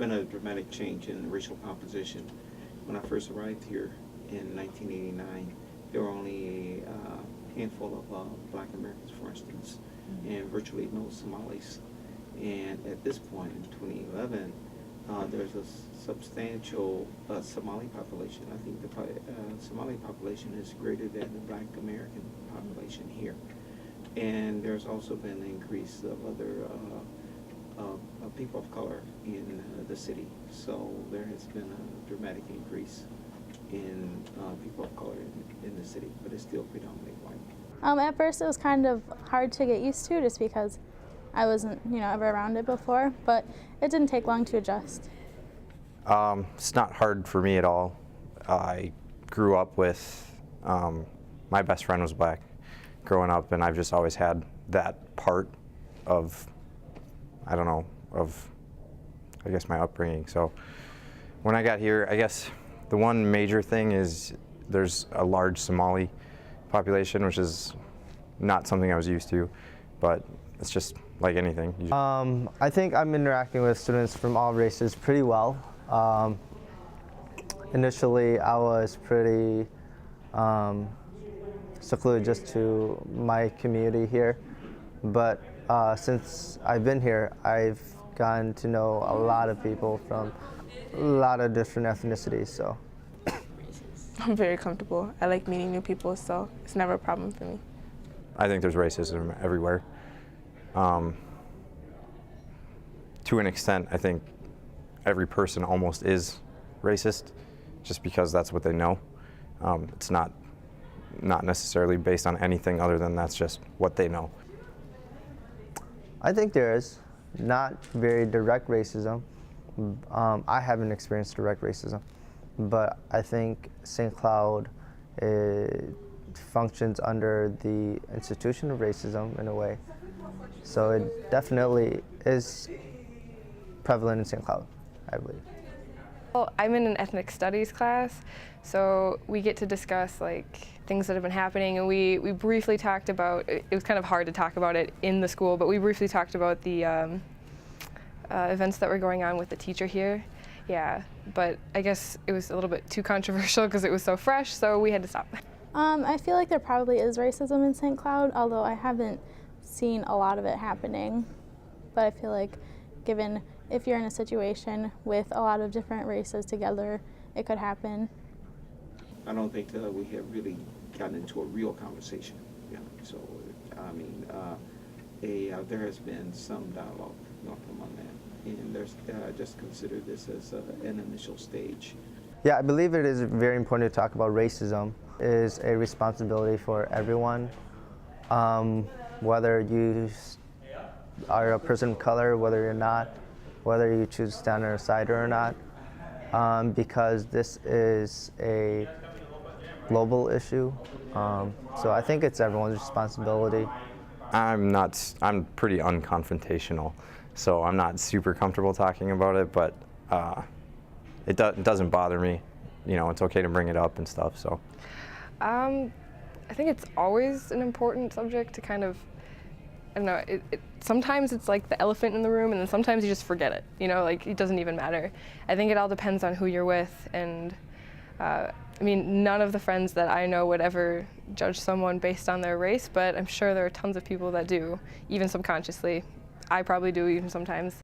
been a dramatic change in racial composition. When I first arrived here in 1989, there were only a handful of Black Americans, for instance, and virtually no Somalis. And at this point in 2011, there's a substantial Somali population. I think the Somali population is greater than the Black American population here. And there's also been an increase of other people of color in the city. So there has been a dramatic increase in people of color in the city, but it's still predominantly white. At first it was kind of hard to get used to just because I wasn't, ever around it before, but it didn't take long to adjust. It's not hard for me at all. I grew up with, my best friend was Black growing up, and I've just always had that part of, I guess my upbringing. So when I got here, I guess the one major thing is there's a large Somali population, which is not something I was used to, but it's just like anything. I think I'm interacting with students from all races pretty well. Initially, I was pretty secluded just to my community here, but since I've been here, I've gotten to know a lot of people from a lot of different ethnicities. So I'm very comfortable. I like meeting new people, so it's never a problem for me. I think there's racism everywhere. To an extent, I think every person almost is racist, just because that's what they know. It's not necessarily based on anything other than that's just what they know. I think there is not very direct racism. I haven't experienced direct racism, but I think St. Cloud functions under the institution of racism in a way. So it definitely is prevalent in St. Cloud, I believe. Well, I'm in an ethnic studies class, so we get to discuss things that have been happening, and we briefly talked about, it was kind of hard to talk about it in the school, but we briefly talked about the events that were going on with the teacher here. Yeah, but I guess it was a little bit too controversial because it was so fresh, so we had to stop. I feel like there probably is racism in St. Cloud, although I haven't seen a lot of it happening. But I feel like if you're in a situation with a lot of different races together, it could happen. I don't think we have really gotten into a real conversation. Yeah. So, I mean, there has been some dialogue among that, and there's just consider this as an initial stage. Yeah, I believe it is very important to talk about racism. It is a responsibility for everyone, whether you are a person of color, whether you're not, whether you choose to stand on a side or not, because this is a global issue. So I think it's everyone's responsibility. I'm pretty unconfrontational, so I'm not super comfortable talking about it, but it doesn't bother me. It's okay to bring it up and stuff, so. I think it's always an important subject to kind of, I don't know, sometimes it's like the elephant in the room, and then sometimes you just forget it, it doesn't even matter. I think it all depends on who you're with, and I mean, none of the friends that I know would ever judge someone based on their race, but I'm sure there are tons of people that do, even subconsciously. I probably do even sometimes.